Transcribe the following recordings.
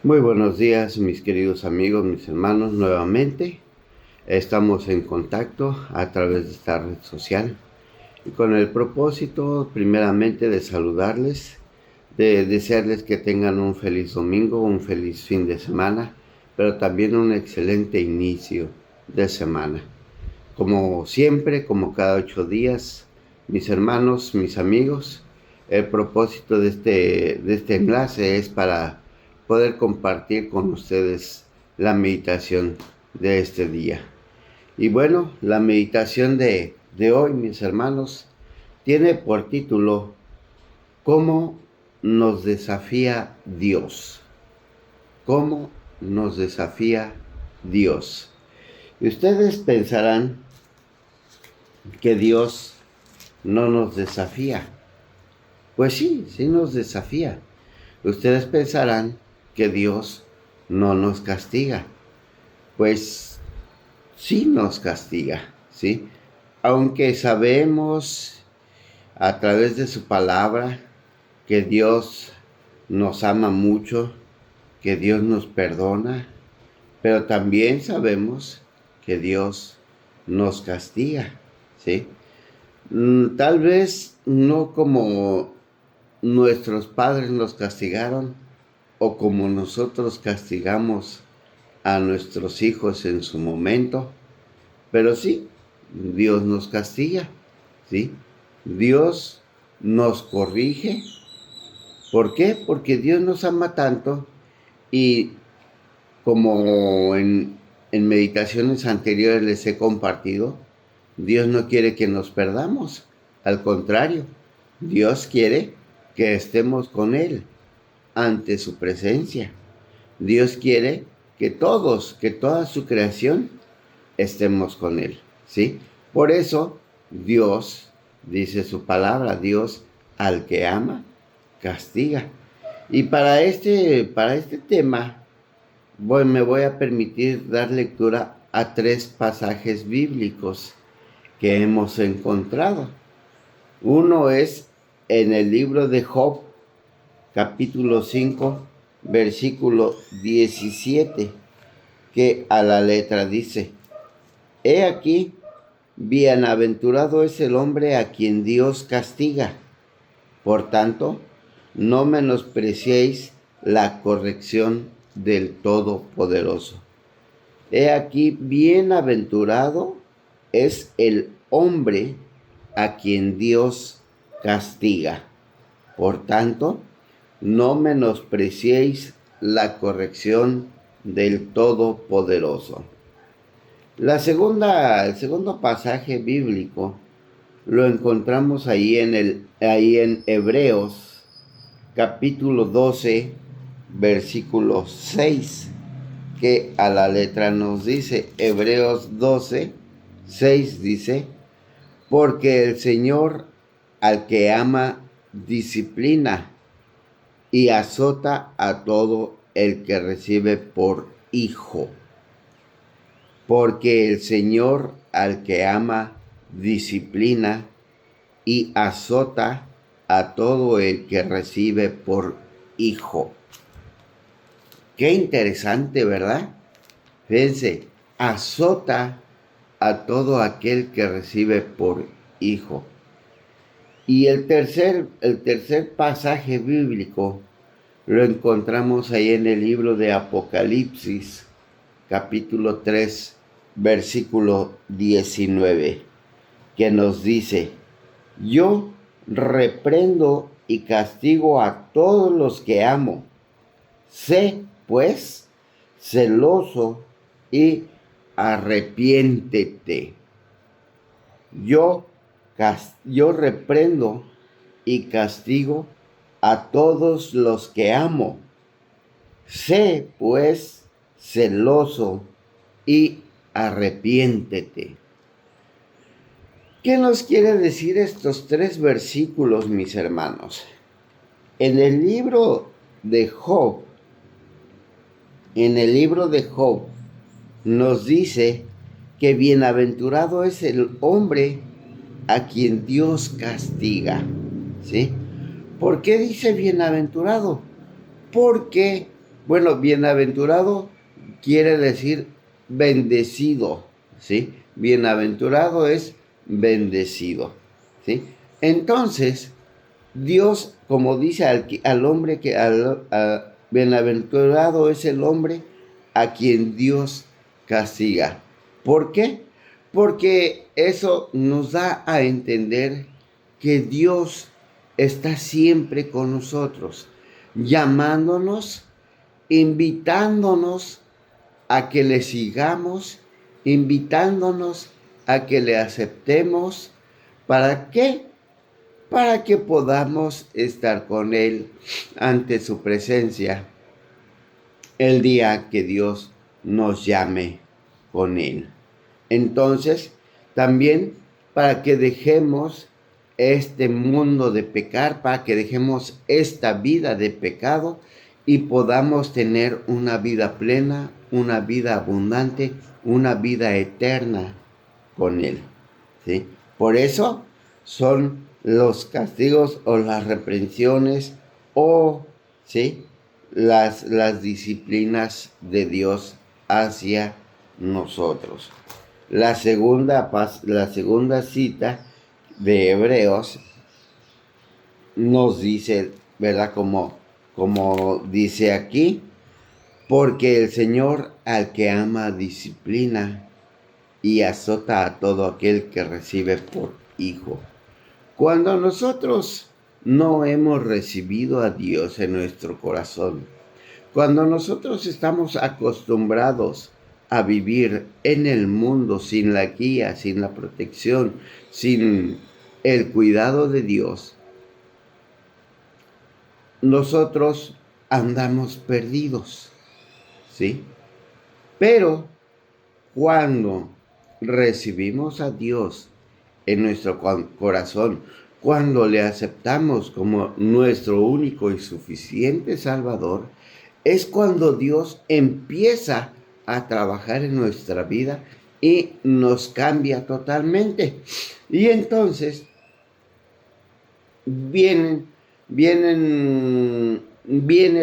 Muy buenos días, mis queridos amigos, mis hermanos. Nuevamente estamos en contacto a través de esta red social y con el propósito primeramente de saludarles, de desearles que tengan un feliz domingo, un feliz fin de semana, pero también un excelente inicio de semana. Como siempre, como cada 8 días, mis hermanos, mis amigos, el propósito de este enlace es para poder compartir con ustedes la meditación de este día. Y bueno, la meditación de hoy, mis hermanos, tiene por título ¿Cómo nos desafía Dios? ¿Cómo nos desafía Dios? Y ustedes pensarán que Dios no nos desafía. Pues sí, sí nos desafía. Ustedes pensarán que Dios no nos castiga. Pues sí nos castiga, ¿sí? Aunque sabemos a través de su palabra que Dios nos ama mucho, que Dios nos perdona, pero también sabemos que Dios nos castiga, ¿sí? Tal vez no como nuestros padres nos castigaron o como nosotros castigamos a nuestros hijos en su momento, pero sí, Dios nos castiga, ¿sí? Dios nos corrige. ¿Por qué? Porque Dios nos ama tanto y como en meditaciones anteriores les he compartido, Dios no quiere que nos perdamos. Al contrario, Dios quiere que estemos con Él ante su presencia. Dios quiere que todos, que toda su creación estemos con Él, ¿sí? Por eso Dios, dice su palabra, Dios al que ama, castiga. Y para este tema, me voy a permitir dar lectura a 3 pasajes bíblicos que hemos encontrado. Uno es en el libro de Job, capítulo 5, versículo 17, que a la letra dice: He aquí, bienaventurado es el hombre a quien Dios castiga. Por tanto, no menospreciéis la corrección del Todopoderoso. He aquí, bienaventurado es el hombre a quien Dios castiga. Por tanto, no menospreciéis la corrección del Todopoderoso. El segundo pasaje bíblico lo encontramos ahí en Hebreos, capítulo 12, versículo 6, que a la letra nos dice, Hebreos 12, 6 dice: Porque el Señor al que ama disciplina y azota a todo el que recibe por hijo. Porque el Señor al que ama disciplina y azota a todo el que recibe por hijo. Qué interesante, ¿verdad? Fíjense, azota a todo aquel que recibe por hijo. Y el tercer pasaje bíblico lo encontramos ahí en el libro de Apocalipsis, capítulo 3, versículo 19, que nos dice: Yo reprendo y castigo a todos los que amo. Sé, pues, celoso y arrepiéntete. Yo reprendo y castigo a todos los que amo. Sé, pues, celoso y arrepiéntete. ¿Qué nos quiere decir estos 3 versículos, mis hermanos? En el libro de Job, nos dice que bienaventurado es el hombre a quien Dios castiga, ¿sí? ¿Por qué dice bienaventurado? Porque Bueno, bienaventurado quiere decir bendecido, ¿sí? Bienaventurado es bendecido, ¿sí? Entonces, Dios, como dice al hombre bienaventurado es el hombre a quien Dios castiga. ¿Por qué? Porque eso nos da a entender que Dios está siempre con nosotros, llamándonos, invitándonos a que le sigamos, invitándonos a que le aceptemos. ¿Para qué? Para que podamos estar con Él ante su presencia el día que Dios nos llame con Él. Entonces, también para que dejemos este mundo de pecar, para que dejemos esta vida de pecado y podamos tener una vida plena, una vida abundante, una vida eterna con Él, ¿sí? Por eso son los castigos o las reprensiones o, ¿sí?, las disciplinas de Dios hacia nosotros. La segunda cita de Hebreos nos dice, ¿verdad? Como dice aquí, porque el Señor al que ama disciplina y azota a todo aquel que recibe por hijo. Cuando nosotros no hemos recibido a Dios en nuestro corazón, cuando nosotros estamos acostumbrados a vivir en el mundo sin la guía, sin la protección, sin el cuidado de Dios, nosotros andamos perdidos, ¿sí? Pero cuando recibimos a Dios en nuestro corazón, cuando le aceptamos como nuestro único y suficiente Salvador, es cuando Dios empieza a trabajar en nuestra vida y nos cambia totalmente. Y entonces viene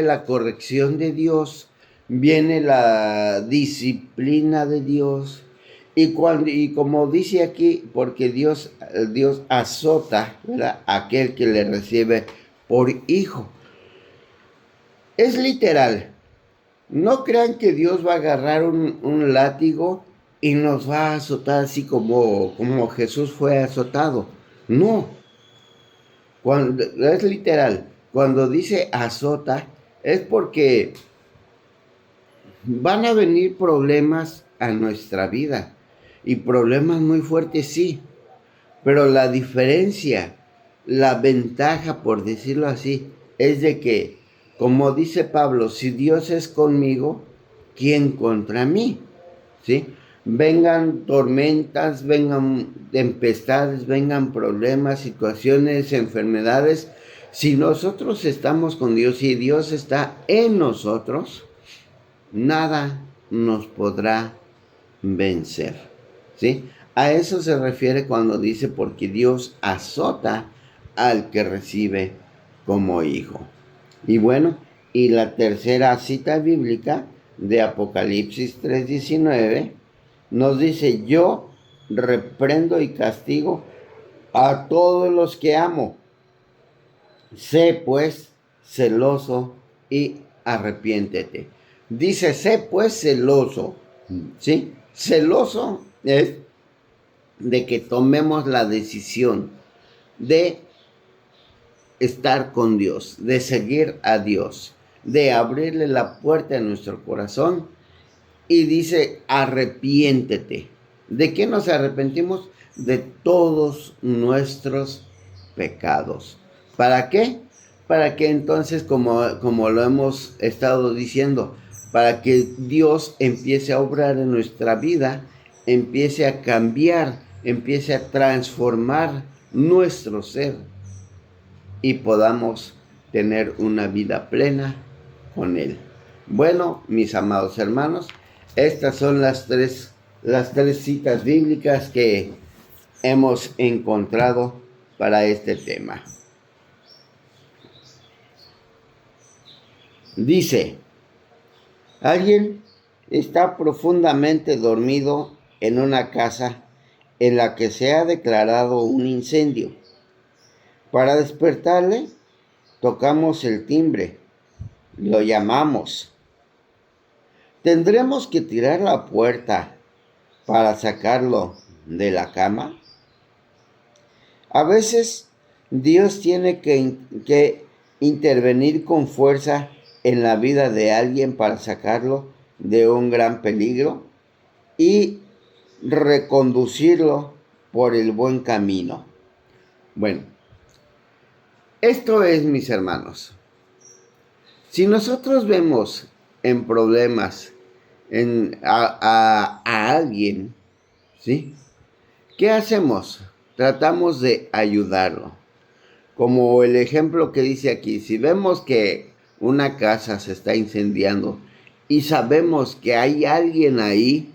la corrección de Dios, viene la disciplina de Dios. Y como dice aquí, porque Dios azota, ¿verdad?, a aquel que le recibe por hijo. Es literal. No crean que Dios va a agarrar un látigo y nos va a azotar así como Jesús fue azotado. No. Es literal. Cuando dice azota, es porque van a venir problemas a nuestra vida. Y problemas muy fuertes, sí. Pero la diferencia, la ventaja, por decirlo así, es de que, como dice Pablo, si Dios es conmigo, ¿quién contra mí? ¿Sí? Vengan tormentas, vengan tempestades, vengan problemas, situaciones, enfermedades. Si nosotros estamos con Dios y Dios está en nosotros, nada nos podrá vencer, ¿sí? A eso se refiere cuando dice, porque Dios azota al que recibe como hijo. Y bueno, y la tercera cita bíblica de Apocalipsis 3:19 nos dice, yo reprendo y castigo a todos los que amo. Sé pues celoso y arrepiéntete. Dice, sé pues celoso, ¿sí? Celoso es de que tomemos la decisión de estar con Dios, de seguir a Dios, de abrirle la puerta de nuestro corazón. Y dice, arrepiéntete. ¿De qué nos arrepentimos? De todos nuestros pecados. ¿Para qué? Para que entonces, como lo hemos estado diciendo, para que Dios empiece a obrar en nuestra vida, empiece a cambiar, empiece a transformar nuestro ser y podamos tener una vida plena con Él. Bueno, mis amados hermanos, estas son las tres citas bíblicas que hemos encontrado para este tema. Dice, Alguien está profundamente dormido en una casa en la que se ha declarado un incendio. Para despertarle, tocamos el timbre, lo llamamos. ¿Tendremos que tirar la puerta para sacarlo de la cama? A veces Dios tiene que intervenir con fuerza en la vida de alguien para sacarlo de un gran peligro y reconducirlo por el buen camino. Bueno, esto es, mis hermanos, si nosotros vemos en problemas a alguien, ¿sí? ¿Qué hacemos? Tratamos de ayudarlo. Como el ejemplo que dice aquí, si vemos que una casa se está incendiando y sabemos que hay alguien ahí,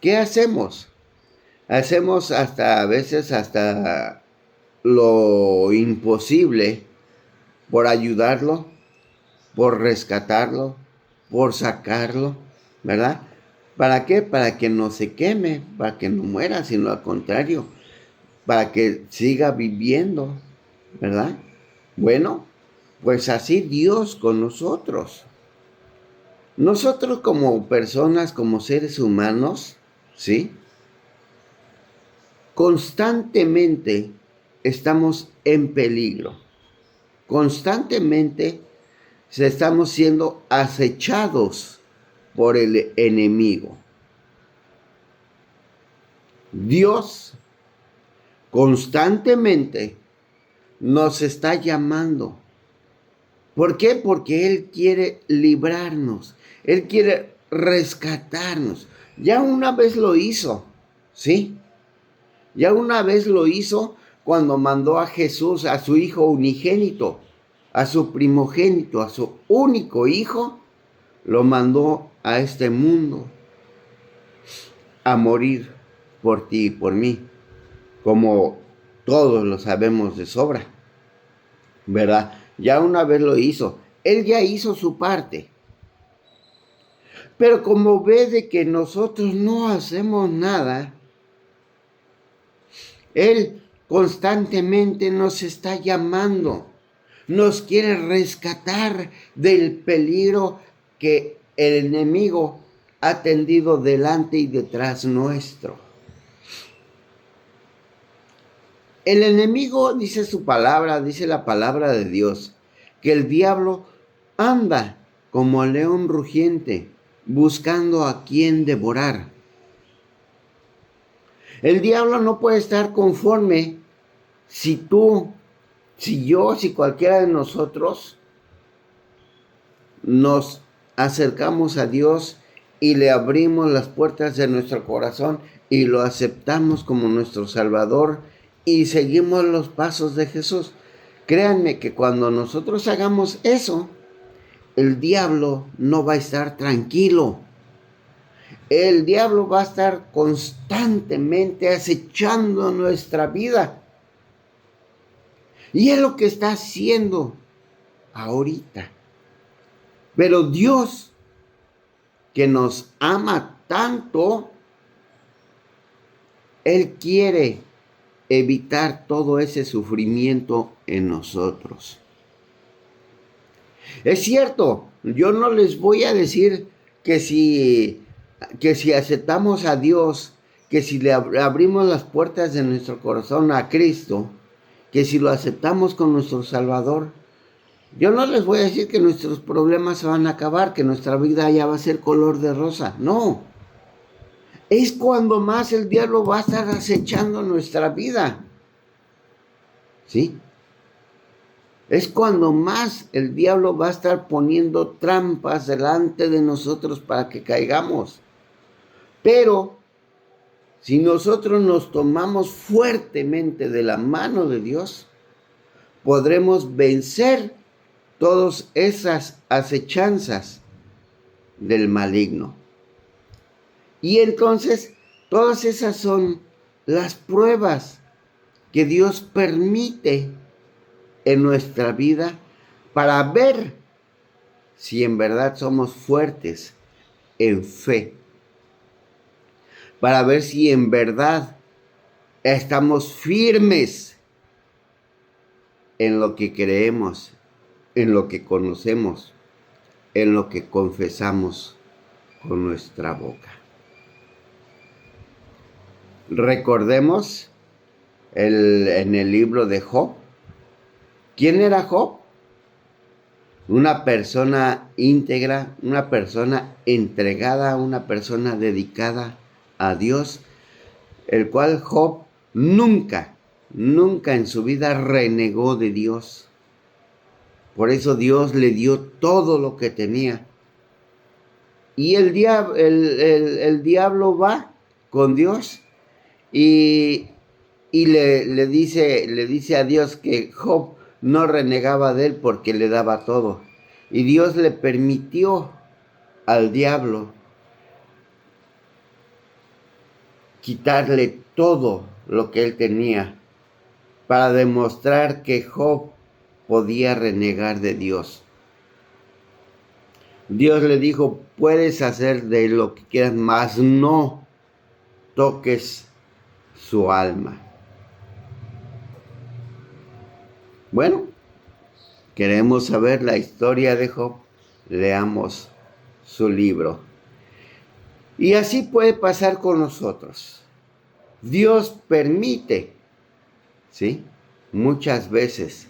¿qué hacemos? Hacemos a veces hasta lo imposible por ayudarlo, por rescatarlo, por sacarlo, ¿verdad? ¿Para qué? Para que no se queme, para que no muera, sino al contrario, para que siga viviendo, ¿verdad? Bueno, pues así Dios con nosotros. Nosotros como personas, como seres humanos, ¿sí? Constantemente estamos en peligro. Constantemente estamos siendo acechados por el enemigo. Dios constantemente nos está llamando. ¿Por qué? Porque Él quiere librarnos. Él quiere rescatarnos. Ya una vez lo hizo, ¿sí? Ya una vez lo hizo cuando mandó a Jesús, a su Hijo unigénito, a su primogénito, a su único Hijo, lo mandó a este mundo a morir por ti y por mí, como todos lo sabemos de sobra, ¿verdad? Ya una vez lo hizo. Él ya hizo su parte. Pero como ve de que nosotros no hacemos nada, Él constantemente nos está llamando. Nos quiere rescatar del peligro que el enemigo ha tendido delante y detrás nuestro. El enemigo, dice su palabra, dice la palabra de Dios, que el diablo anda como león rugiente, buscando a quien devorar. El diablo no puede estar conforme si tú, si yo, si cualquiera de nosotros nos acercamos a Dios y le abrimos las puertas de nuestro corazón y lo aceptamos como nuestro Salvador y seguimos los pasos de Jesús. Créanme que cuando nosotros hagamos eso, el diablo no va a estar tranquilo. El diablo va a estar constantemente acechando nuestra vida. Y es lo que está haciendo ahorita. Pero Dios, que nos ama tanto, Él quiere evitar todo ese sufrimiento en nosotros. Es cierto, yo no les voy a decir que si aceptamos a Dios, que si le abrimos las puertas de nuestro corazón a Cristo, que si lo aceptamos con nuestro Salvador, yo no les voy a decir que nuestros problemas se van a acabar, que nuestra vida ya va a ser color de rosa. No. Es cuando más el diablo va a estar acechando nuestra vida. ¿Sí? Es cuando más el diablo va a estar poniendo trampas delante de nosotros para que caigamos. Pero si nosotros nos tomamos fuertemente de la mano de Dios, podremos vencer todas esas acechanzas del maligno. Y entonces, todas esas son las pruebas que Dios permite en nuestra vida para ver si en verdad somos fuertes en fe, para ver si en verdad estamos firmes en lo que creemos, en lo que conocemos, en lo que confesamos con nuestra boca. Recordemos en el libro de Job. ¿Quién era Job? Una persona íntegra, una persona entregada, una persona dedicada a Dios, el cual Job nunca en su vida renegó de Dios. Por eso Dios le dio todo lo que tenía. Y el diablo va con Dios y le dice a Dios que Job no renegaba de él porque le daba todo. Y Dios le permitió al diablo quitarle todo lo que él tenía para demostrar que Job podía renegar de Dios. Dios le dijo, puedes hacer de lo que quieras, mas no toques su alma. Bueno, queremos saber la historia de Job, leamos su libro. Y así puede pasar con nosotros. Dios permite, ¿sí?, muchas veces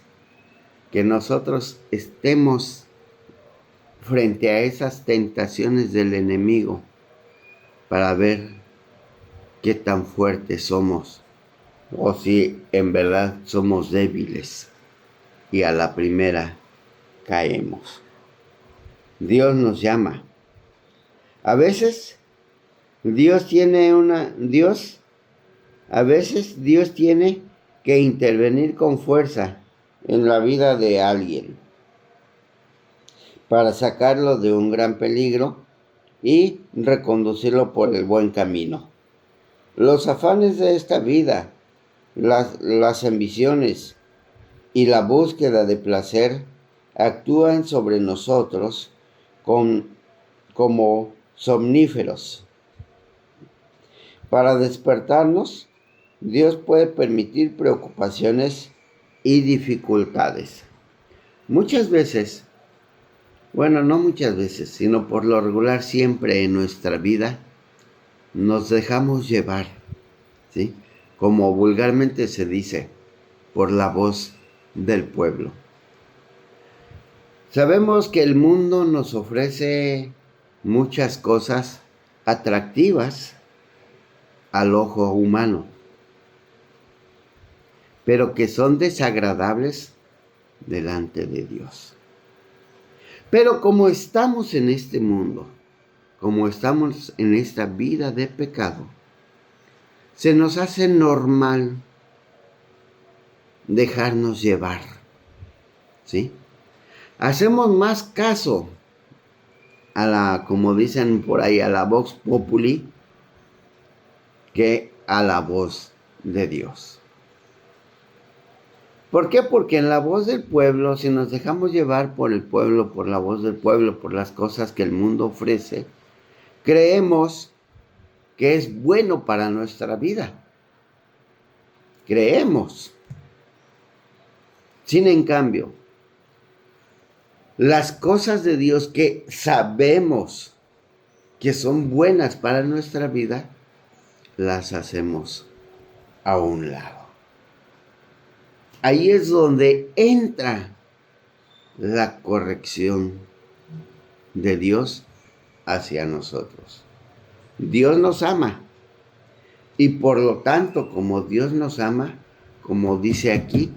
que nosotros estemos frente a esas tentaciones del enemigo para ver qué tan fuertes somos o si en verdad somos débiles y a la primera caemos. Dios nos llama. A veces Dios tiene que intervenir con fuerza en la vida de alguien para sacarlo de un gran peligro y reconducirlo por el buen camino. Los afanes de esta vida, las ambiciones y la búsqueda de placer actúan sobre nosotros como somníferos. Para despertarnos, Dios puede permitir preocupaciones y dificultades. Muchas veces, bueno, no muchas veces, sino por lo regular siempre en nuestra vida, nos dejamos llevar, ¿sí?, como vulgarmente se dice, por la voz del pueblo. Sabemos que el mundo nos ofrece muchas cosas atractivas al ojo humano, pero que son desagradables delante de Dios. Pero como estamos en este mundo, como estamos en esta vida de pecado, se nos hace normal dejarnos llevar, ¿sí? Hacemos más caso como dicen por ahí, a la vox populi, que a la voz de Dios. ¿Por qué? Porque en la voz del pueblo, si nos dejamos llevar por el pueblo, por la voz del pueblo, por las cosas que el mundo ofrece, creemos que es bueno para nuestra vida. Creemos. Sin en cambio, las cosas de Dios que sabemos que son buenas para nuestra vida, las hacemos a un lado. Ahí es donde entra la corrección de Dios hacia nosotros. Dios nos ama. Y por lo tanto, como Dios nos ama, como dice aquí,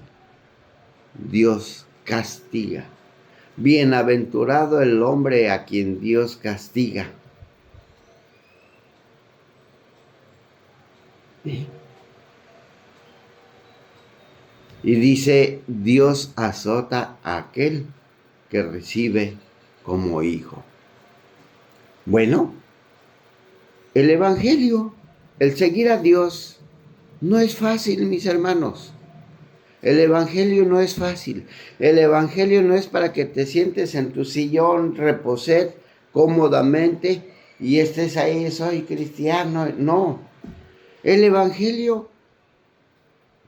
Dios castiga. Bienaventurado el hombre a quien Dios castiga. Y dice, Dios azota a aquel que recibe como hijo. Bueno, el evangelio, el seguir a Dios, no es fácil, mis hermanos. El evangelio no es fácil. El evangelio no es para que te sientes en tu sillón, reposer cómodamente y estés ahí, soy cristiano. No, el Evangelio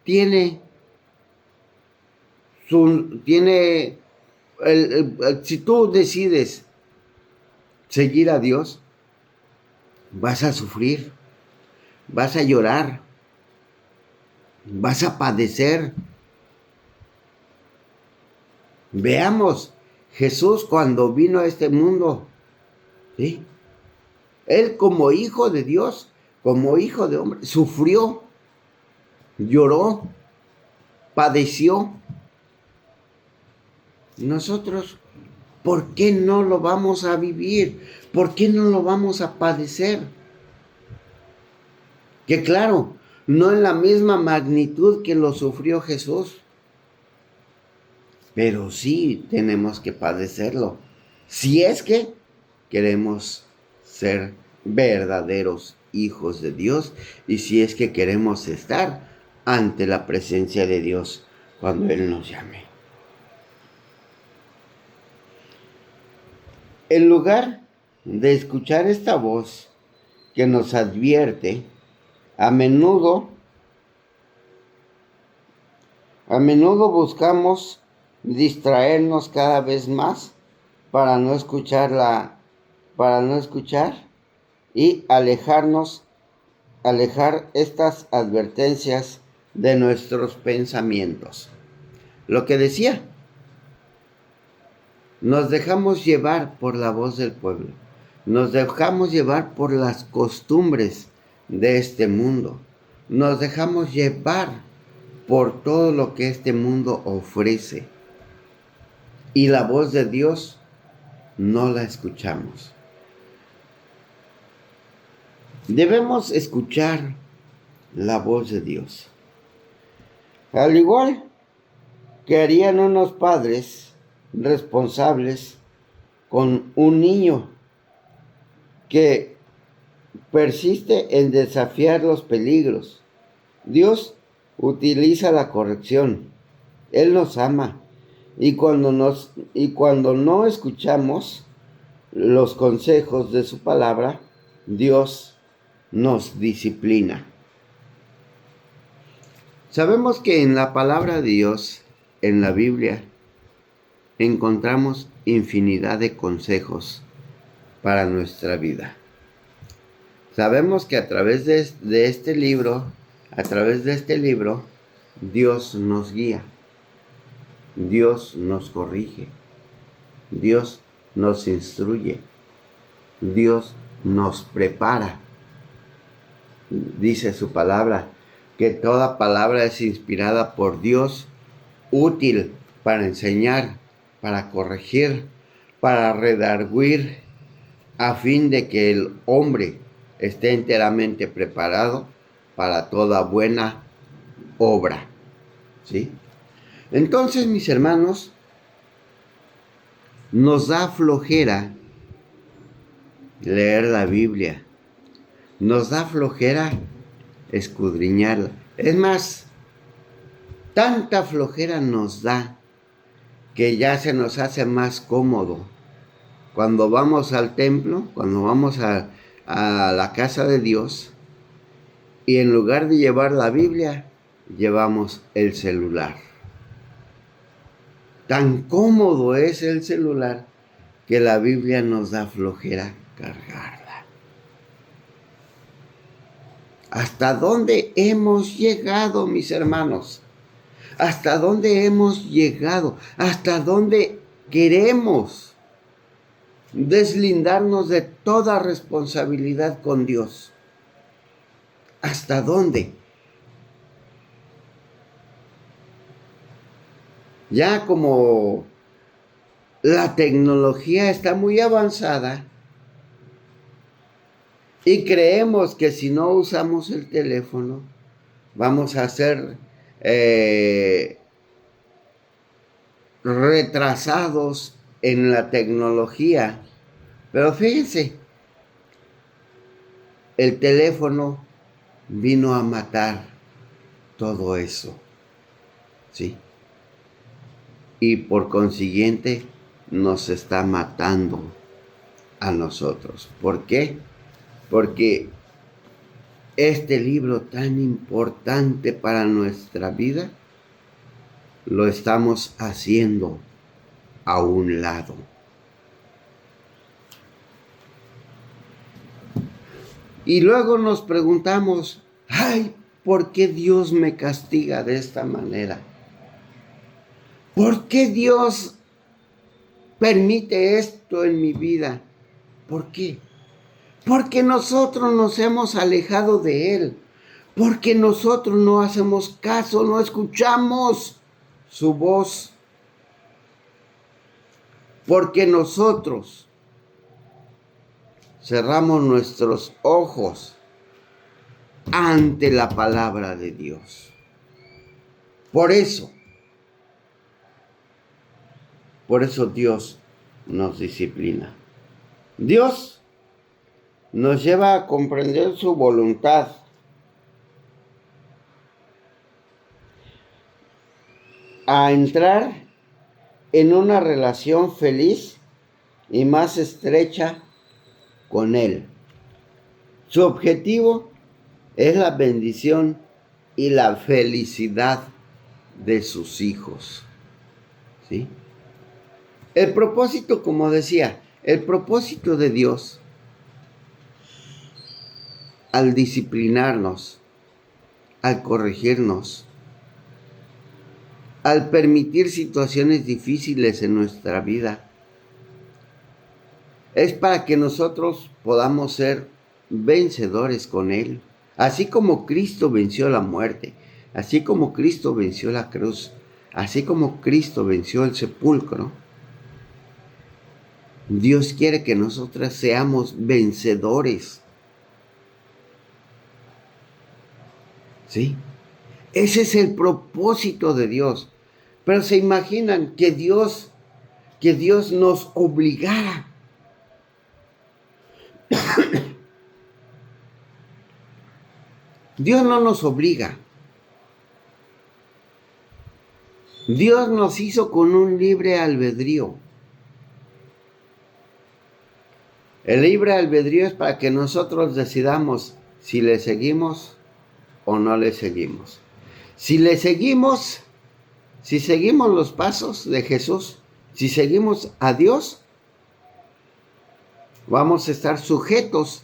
tiene si tú decides seguir a Dios, vas a sufrir, vas a llorar, vas a padecer. Veamos, Jesús cuando vino a este mundo, ¿sí? Él como hijo de Dios, como hijo de hombre, sufrió, lloró, padeció. Nosotros, ¿por qué no lo vamos a vivir? ¿Por qué no lo vamos a padecer? Que claro, no en la misma magnitud que lo sufrió Jesús, pero sí tenemos que padecerlo, si es que queremos ser verdaderos hijos de Dios y si es que queremos estar ante la presencia de Dios cuando Él nos llame. En lugar de escuchar esta voz que nos advierte, a menudo buscamos distraernos cada vez más para no escuchar y alejar estas advertencias de nuestros pensamientos. Lo que decía, nos dejamos llevar por la voz del pueblo, nos dejamos llevar por las costumbres de este mundo, nos dejamos llevar por todo lo que este mundo ofrece y la voz de Dios no la escuchamos. Debemos escuchar la voz de Dios. Al igual que harían unos padres responsables con un niño que persiste en desafiar los peligros. Dios utiliza la corrección. Él nos ama. Y cuando no escuchamos los consejos de su palabra, Dios nos disciplina. Sabemos que en la palabra de Dios, en la Biblia, encontramos infinidad de consejos para nuestra vida. Sabemos que a través de este libro, Dios nos guía, Dios nos corrige, Dios nos instruye, Dios nos prepara. Dice su palabra que toda palabra es inspirada por Dios, útil para enseñar, para corregir, para redarguir, a fin de que el hombre esté enteramente preparado para toda buena obra. ¿Sí? Entonces, mis hermanos, nos da flojera leer la Biblia, nos da flojera escudriñarla. Es más, tanta flojera nos da que ya se nos hace más cómodo cuando vamos al templo, cuando vamos a la casa de Dios, y en lugar de llevar la Biblia, llevamos el celular. Tan cómodo es el celular que la Biblia nos da flojera cargarla. ¿Hasta dónde hemos llegado, mis hermanos? ¿Hasta dónde hemos llegado? ¿Hasta dónde queremos deslindarnos de toda responsabilidad con Dios? ¿Hasta dónde? Ya como la tecnología está muy avanzada y creemos que si no usamos el teléfono vamos a ser retrasados en la tecnología. Pero fíjense, el teléfono vino a matar todo eso, ¿sí? Y por consiguiente nos está matando a nosotros. ¿Por qué? Porque este libro tan importante para nuestra vida lo estamos haciendo a un lado. Y luego nos preguntamos, ay, ¿por qué Dios me castiga de esta manera? ¿Por qué Dios permite esto en mi vida? ¿Por qué? Porque nosotros nos hemos alejado de Él. Porque nosotros no hacemos caso, no escuchamos su voz. Porque nosotros cerramos nuestros ojos ante la palabra de Dios. Por eso Dios nos disciplina. Dios nos lleva a comprender su voluntad. A entrar en una relación feliz y más estrecha con Él. Su objetivo es la bendición y la felicidad de sus hijos. ¿Sí? El propósito, como decía, el propósito de Dios al disciplinarnos, al corregirnos, al permitir situaciones difíciles en nuestra vida, es para que nosotros podamos ser vencedores con Él. Así como Cristo venció la muerte, así como Cristo venció la cruz, así como Cristo venció el sepulcro, Dios quiere que nosotros seamos vencedores. ¿Sí? Ese es el propósito de Dios. Pero se imaginan que Dios nos obligara. Dios no nos obliga. Dios nos hizo con un libre albedrío. El libre albedrío es para que nosotros decidamos si le seguimos o no le seguimos. Si le seguimos, si seguimos los pasos de Jesús, si seguimos a Dios, vamos a estar sujetos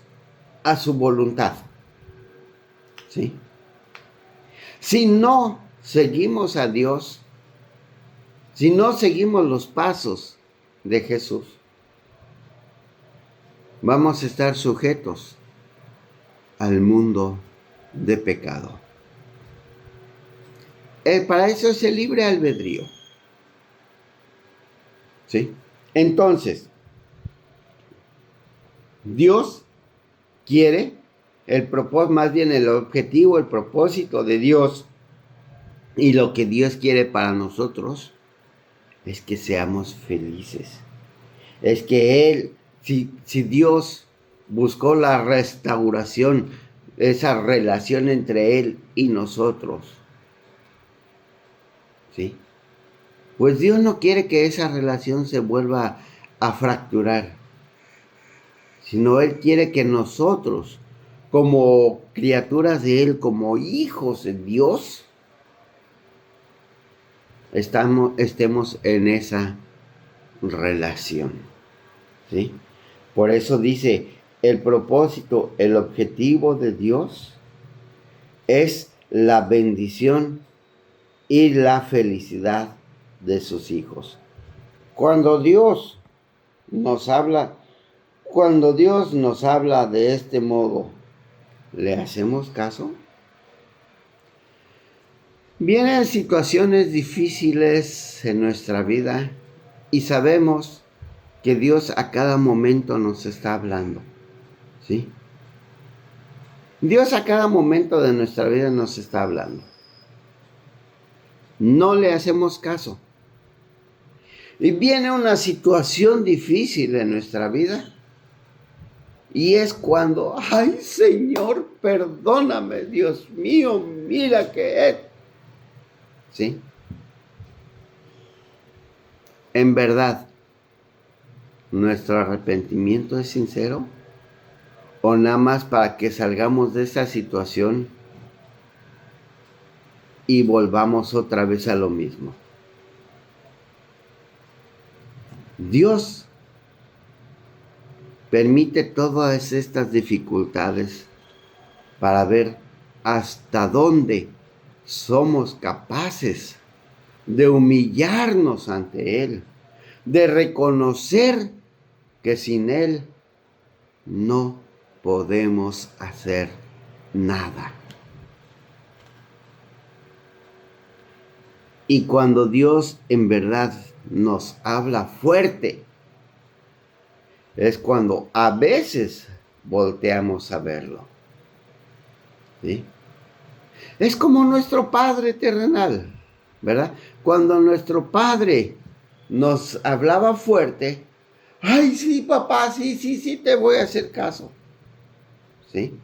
a su voluntad. ¿Sí? Si no seguimos a Dios, si no seguimos los pasos de Jesús, vamos a estar sujetos al mundo de pecado. Para eso es el libre albedrío. ¿Sí? Entonces, Dios quiere, el objetivo, el propósito de Dios y lo que Dios quiere para nosotros es que seamos felices. Es que Él, si Dios buscó la restauración, esa relación entre Él y nosotros, ¿sí? Pues Dios no quiere que esa relación se vuelva a fracturar, sino Él quiere que nosotros, como criaturas de Él, como hijos de Dios, estemos en esa relación. ¿Sí? Por eso dice, el propósito, el objetivo de Dios es la bendición y la felicidad de sus hijos. Cuando Dios nos habla de este modo, ¿le hacemos caso? Vienen situaciones difíciles en nuestra vida y sabemos que Dios a cada momento nos está hablando, ¿sí? Dios a cada momento de nuestra vida nos está hablando. No le hacemos caso. Y viene una situación difícil en nuestra vida. Y es cuando, ay Señor, perdóname, Dios mío, mira que es. ¿Sí? En verdad, ¿Nuestro arrepentimiento es sincero? ¿O nada más para que salgamos de esa situación y volvamos otra vez a lo mismo? Dios permite todas estas dificultades para ver hasta dónde somos capaces de humillarnos ante Él, de reconocer que sin Él no podemos hacer nada. Y cuando Dios en verdad nos habla fuerte, es cuando a veces volteamos a verlo. ¿Sí? Es como nuestro Padre terrenal, ¿verdad? Cuando nuestro Padre nos hablaba fuerte, ¡ay, sí, papá! Sí, te voy a hacer caso. ¿Sí?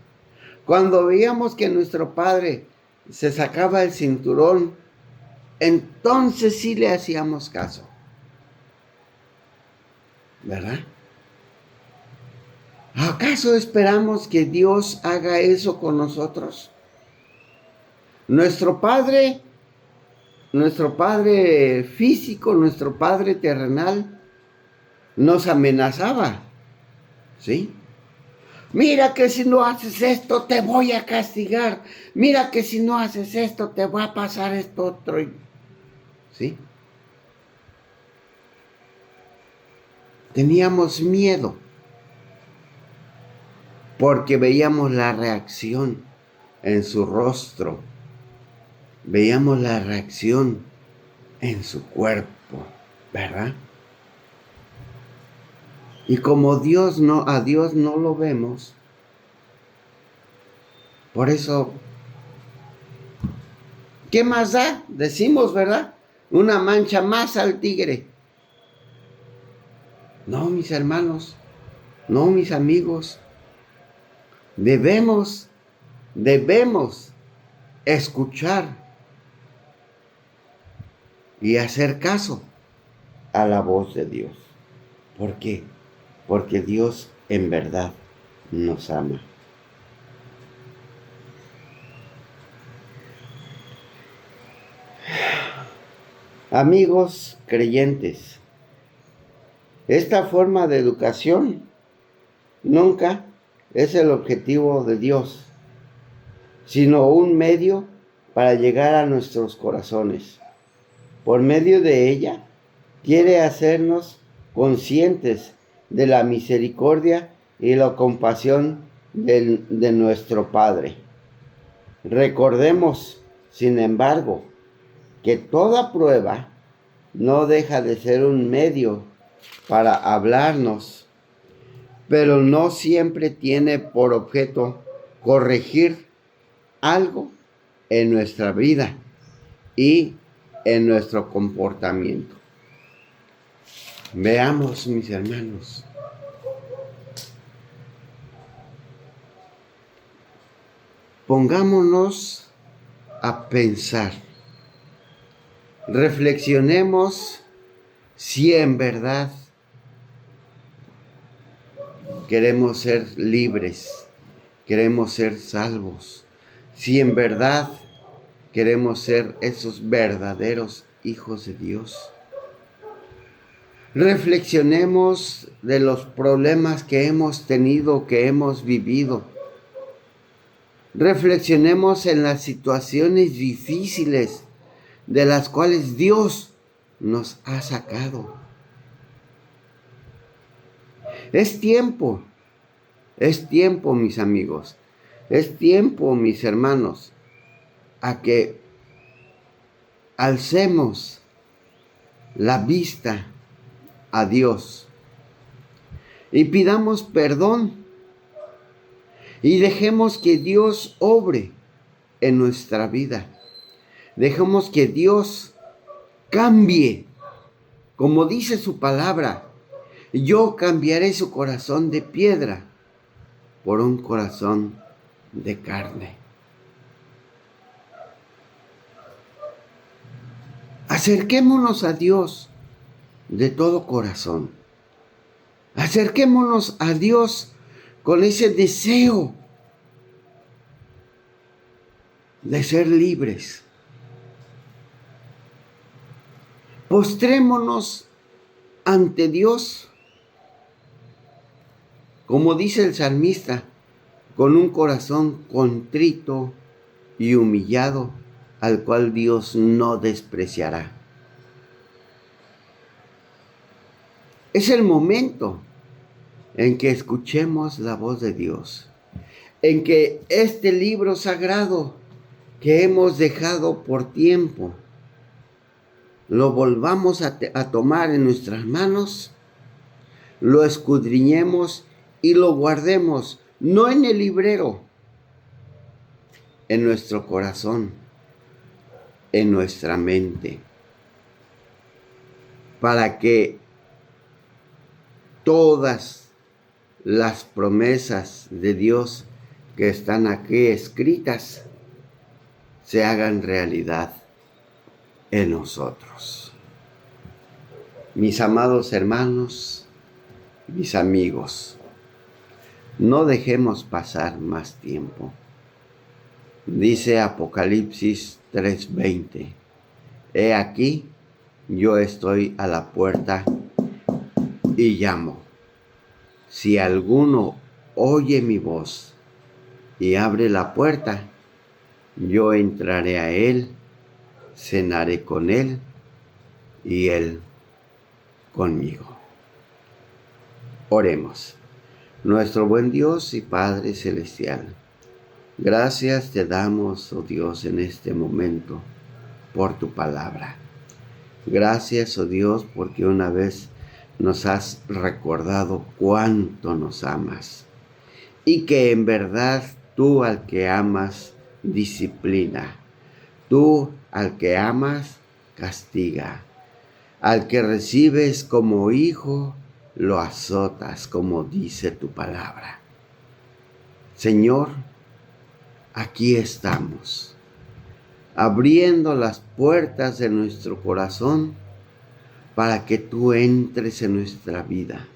Cuando veíamos que nuestro Padre se sacaba el cinturón, entonces sí le hacíamos caso. ¿Verdad? ¿Acaso esperamos que Dios haga eso con nosotros? Nuestro Padre físico, nuestro Padre terrenal, nos amenazaba, ¿sí? Mira que si no haces esto te voy a castigar. Mira que si no haces esto te va a pasar esto otro. ¿Sí? Teníamos miedo porque veíamos la reacción en su rostro. Veíamos la reacción en su cuerpo, ¿verdad? Y como a Dios no lo vemos, por eso, ¿qué más da? Decimos, ¿verdad? Una mancha más al tigre. No, mis hermanos, no, mis amigos, debemos escuchar y hacer caso a la voz de Dios. ¿Por qué? Porque Dios en verdad nos ama. Amigos creyentes, esta forma de educación nunca es el objetivo de Dios, sino un medio para llegar a nuestros corazones. Por medio de ella, quiere hacernos conscientes de la misericordia y la compasión de nuestro Padre. Recordemos, sin embargo, que toda prueba no deja de ser un medio para hablarnos, pero no siempre tiene por objeto corregir algo en nuestra vida y en nuestro comportamiento. Veamos, mis hermanos. Pongámonos a pensar. Reflexionemos si en verdad queremos ser libres, queremos ser salvos, si en verdad queremos ser esos verdaderos hijos de Dios. Reflexionemos de los problemas que hemos tenido, que hemos vivido. Reflexionemos en las situaciones difíciles de las cuales Dios nos ha sacado. Es tiempo, mis amigos, es tiempo, mis hermanos, a que alcemos la vista a Dios y pidamos perdón y dejemos que Dios obre en nuestra vida. Dejemos que Dios cambie, como dice su palabra. Yo cambiaré su corazón de piedra por un corazón de carne. Acerquémonos a Dios de todo corazón. Acerquémonos a Dios con ese deseo de ser libres. Postrémonos ante Dios, como dice el salmista, con un corazón contrito y humillado, al cual Dios no despreciará. Es el momento en que escuchemos la voz de Dios, en que este libro sagrado que hemos dejado por tiempo, lo volvamos a tomar en nuestras manos, lo escudriñemos y lo guardemos, no en el librero, en nuestro corazón, en nuestra mente, para que todas las promesas de Dios que están aquí escritas se hagan realidad en nosotros. Mis amados hermanos, mis amigos, no dejemos pasar más tiempo. Dice Apocalipsis 3:20, he aquí, yo estoy a la puerta y llamo. Si alguno oye mi voz y abre la puerta, yo entraré a él, cenaré con él y él conmigo. Oremos. Nuestro buen Dios y Padre Celestial, gracias te damos, oh Dios, en este momento por tu palabra. Gracias, oh Dios, porque una vez nos has recordado cuánto nos amas y que en verdad tú al que amas disciplina, tú al que amas castiga, al que recibes como hijo lo azotas, como dice tu palabra. Señor, aquí estamos, abriendo las puertas de nuestro corazón para que tú entres en nuestra vida,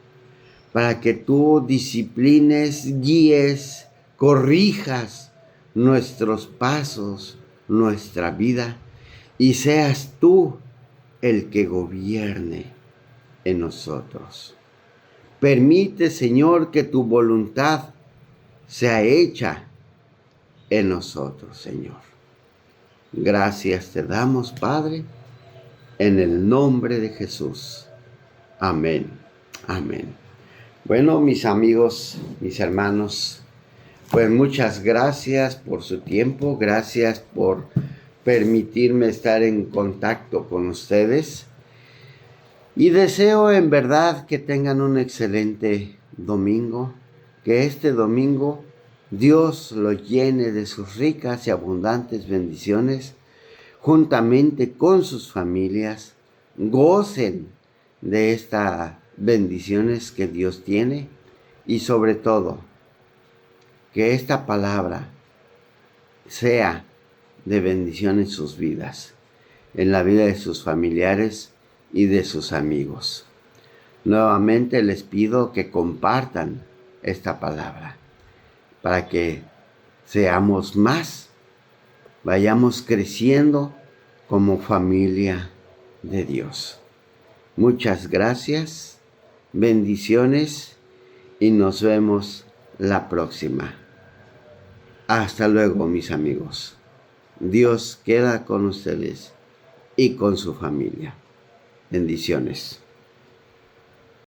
para que tú disciplines, guíes, corrijas nuestros pasos, nuestra vida, y seas tú el que gobierne en nosotros. Permite, Señor, que tu voluntad sea hecha en nosotros, Señor. Gracias te damos, Padre, en el nombre de Jesús. Amén. Amén. Bueno, mis amigos, mis hermanos, pues muchas gracias por su tiempo, gracias por permitirme estar en contacto con ustedes. Y deseo en verdad que tengan un excelente domingo, que este domingo Dios lo llene de sus ricas y abundantes bendiciones, juntamente con sus familias, gocen de estas bendiciones que Dios tiene y sobre todo, que esta palabra sea de bendición en sus vidas, en la vida de sus familiares y de sus amigos. Nuevamente les pido que compartan esta palabra para que seamos más, vayamos creciendo como familia de Dios. Muchas gracias, bendiciones y nos vemos la próxima. Hasta luego, mis amigos. Dios queda con ustedes y con su familia. Bendiciones.